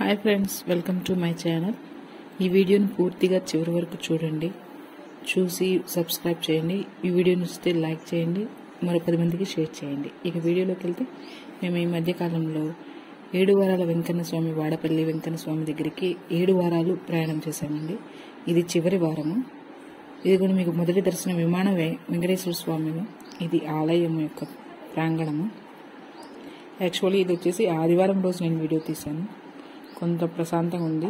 Hi friends, welcome to my channel. ఈ వీడియోని పూర్తిగా చివరి వరకు చూడండి. చూసి సబ్స్క్రైబ్ చేయండి. ఈ వీడియోని ఇస్తే లైక్ చేయండి, మరో 10 మందికి షేర్ చేయండి. ఇక వీడియోలోకి వెళ్తే, మేము ఈ మధ్యకాలంలో 7 వారాల వెంకన్న స్వామి వాడపల్లి వెంకన్న స్వామి దగ్గరికి 7 వారాలు ప్రయాణం చేశామండి. ఇది చివరి వారము. ఇది కూడా మీకు మొదటి దర్శనం విమానం వెంకటేశ్వర స్వామి. ఇది ఆలయం యొక్క ప్రాంగణము. యాక్చువల్లీ ఇది వచ్చేసి ఆదివారం రోజు నేను వీడియో తీశాను. కొంత ప్రశాంతంగా ఉంది.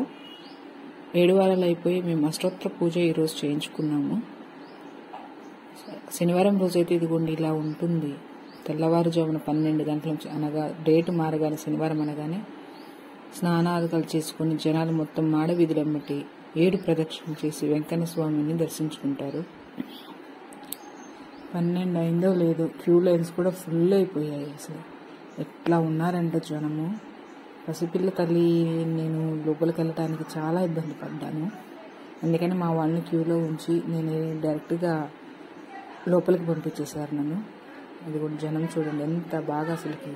7 వారాలు అయిపోయి మేము అష్టోత్తర పూజ ఈరోజు చేయించుకున్నాము. శనివారం రోజు అయితే ఇదిగోండి ఇలా ఉంటుంది. తెల్లవారుజామున 12 గంటల నుంచి, అనగా డేటు మారగానే శనివారం అనగానే స్నానాలు చేసుకుని జనాలు మొత్తం మాడవీధులమ్మటి 7 ప్రదక్షిణలు చేసి వెంకన్న స్వామిని దర్శించుకుంటారు. 12 అయిందో లేదో, క్యూ లైన్స్ కూడా ఫుల్ అయిపోయాయి. అసలు ఎట్లా ఉన్నారంటే జనము. పసిపిల్ల తల్లి నేను లోపలికి వెళ్ళటానికి చాలా ఇబ్బంది పడ్డాను. అందుకని మా వాళ్ళని క్యూలో ఉంచి నేను డైరెక్ట్గా లోపలికి పంపించేశారు నన్ను. అది కూడా జనం చూడండి ఎంత బాగా అసలుకి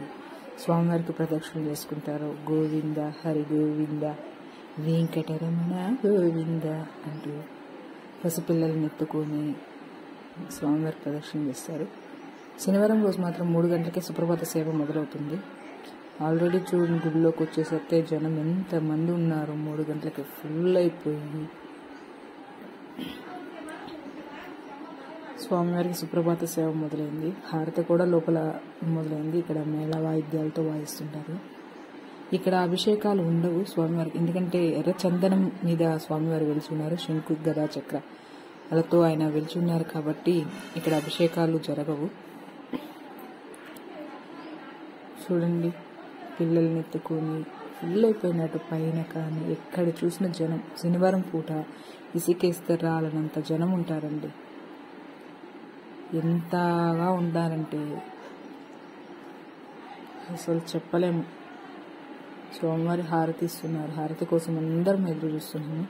స్వామివారికి ప్రదక్షిణ చేసుకుంటారో. గోవింద హరి గోవింద వెంకటరమణ గోవింద అంటూ పసిపిల్లల్ని ఎత్తుకొని స్వామివారి ప్రదక్షిణ చేస్తారు. శనివారం రోజు మాత్రం 3 గంటలకే సుప్రభాత సేవ మొదలవుతుంది. ఆల్రెడీ చూడండి గుడిలోకి వచ్చేసరికి జనం ఎంతమంది ఉన్నారు. 3 గంటలకి ఫుల్ అయిపోయి స్వామివారికి సుప్రభాత సేవ మొదలైంది. హారతి కూడా లోపల మొదలైంది. ఇక్కడ మేళ వాయిద్యాలతో వాయిస్తుంటారు. ఇక్కడ అభిషేకాలు ఉండవు స్వామివారికి, ఎందుకంటే ఎర్ర చందనం మీద స్వామివారు వెలిచున్నారు. శంకు గదా చక్ర అలతో ఆయన వెలిచున్నారు కాబట్టి ఇక్కడ అభిషేకాలు జరగవు. చూడండి పిల్లల్ని ఎత్తుకొని ఫుల్ అయిపోయినట్టు పైన కానీ ఎక్కడ చూసిన జనం. శనివారం పూట ఇసుకేస్తే రాలనంత జనం ఉంటారండి. ఎంతగా ఉంటారంటే అసలు చెప్పలేము. స్వామివారి హారతి ఇస్తున్నారు. హారతి కోసం అందరం ఎదురు చూస్తున్నాము.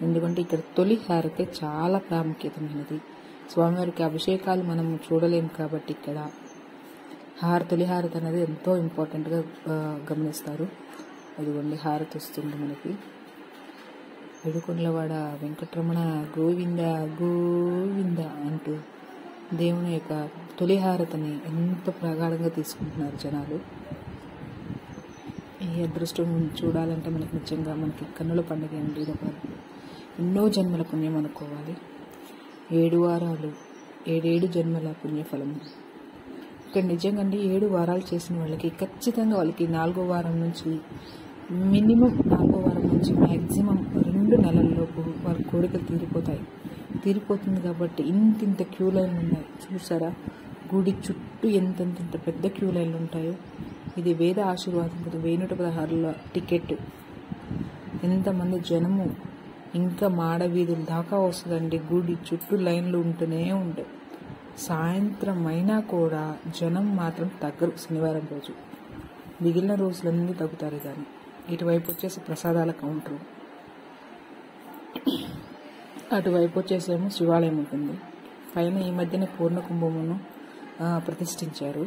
ఎందుకంటే ఇక్కడ తొలి హారతి చాలా ప్రాముఖ్యతమైనది. స్వామివారికి అభిషేకాలు మనం చూడలేము కాబట్టి ఇక్కడ తొలి హారతి అనేది ఎంతో ఇంపార్టెంట్గా గమనిస్తారు. అదిగోండి హారతి వస్తుంది మనకి. ఏడుకొండలవాడ వెంకటరమణ గోవింద గోవింద అంటూ దేవుని యొక్క తొలి హారతిని ఎంతో ప్రగాఢంగా తీసుకుంటున్నారు జనాలు. ఈ అదృష్టం చూడాలంటే మనకి నిజంగా మనకి కన్నుల పండుగ అండి. ఇదొక ఎన్నో జన్మల పుణ్యం అనుకోవాలి. 7 వారాలు 7 జన్మల పుణ్యఫలము. ఇక్కడ నిజంగా అండి 7 వారాలు చేసిన వాళ్ళకి ఖచ్చితంగా వాళ్ళకి 4వ వారం నుంచి మినిమం 4వ వారం నుంచి మ్యాక్సిమం 2 నెలల్లోపు వాళ్ళ కోరికలు తీరిపోతుంది. కాబట్టి ఇంత క్యూ లైన్లు ఉన్నాయి చూసారా. గుడి చుట్టూ ఎంతెంత పెద్ద క్యూ లైన్లు ఉంటాయో. ఇది వేద ఆశీర్వాదం కదా. 1116 టికెట్. ఎంతమంది జనము. ఇంకా మాడవీధుల దాకా వస్తుందండి. గుడి చుట్టూ లైన్లు ఉంటూనే ఉంటాయి. సాయంత్రం అయినా కూడా జనం మాత్రం తగ్గరు. శనివారం రోజు మిగిలిన రోజులన్నీ తగ్గుతారు. కానీ ఇటువైపు వచ్చేసి ప్రసాదాల కౌంటరు, అటువైపు వచ్చేసేమో శివాలయం ఉంటుంది. పైన ఈ మధ్యనే పూర్ణ కుంభమును ప్రతిష్ఠించారు.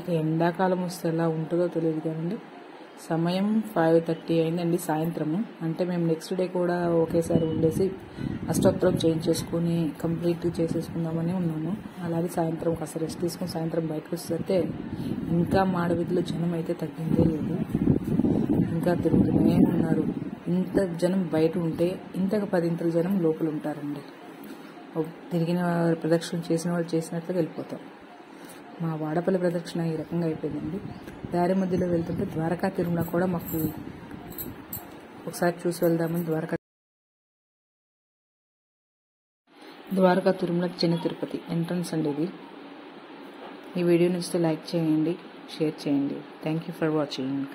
ఇక ఎండాకాలం వస్తే ఎలా ఉంటుందో తెలియదు కానీ సమయం 5:30 అయిందండి సాయంత్రము. అంటే మేము నెక్స్ట్ డే కూడా ఒకేసారి ఉండేసి అష్టోత్తరం చేయించేసుకుని కంప్లీట్ చేసేసుకుందామని ఉన్నాము. అలాగే సాయంత్రం కాస్త రెస్ట్ తీసుకుని సాయంత్రం బయటకు వస్తే ఇంకా మాడవీధిలో జనం అయితే తగ్గిందే లేదు. ఇంకా తిరుగుతూనే ఉన్నారు. ఇంత జనం బయట ఉంటే ఇంతకు 10 జనం లోపల ఉంటారండి. తిరిగిన ప్రదక్షిణ చేసిన వాళ్ళు చేసినట్లుగా వెళ్ళిపోతారు. మా వాడపల్లి ప్రదక్షిణ ఈ రకంగా అయిపోయిందండి. దారి మధ్యలో వెళ్తుంటే ద్వారకా తిరుమల కూడా మాకు ఒకసారి చూసి వెళ్దామని ద్వారకా తిరుమల చిన్న తిరుపతి ఎంట్రన్స్ అండి ఇది. ఈ వీడియో నచ్చితే లైక్ చేయండి, షేర్ చేయండి. Thank you for watching.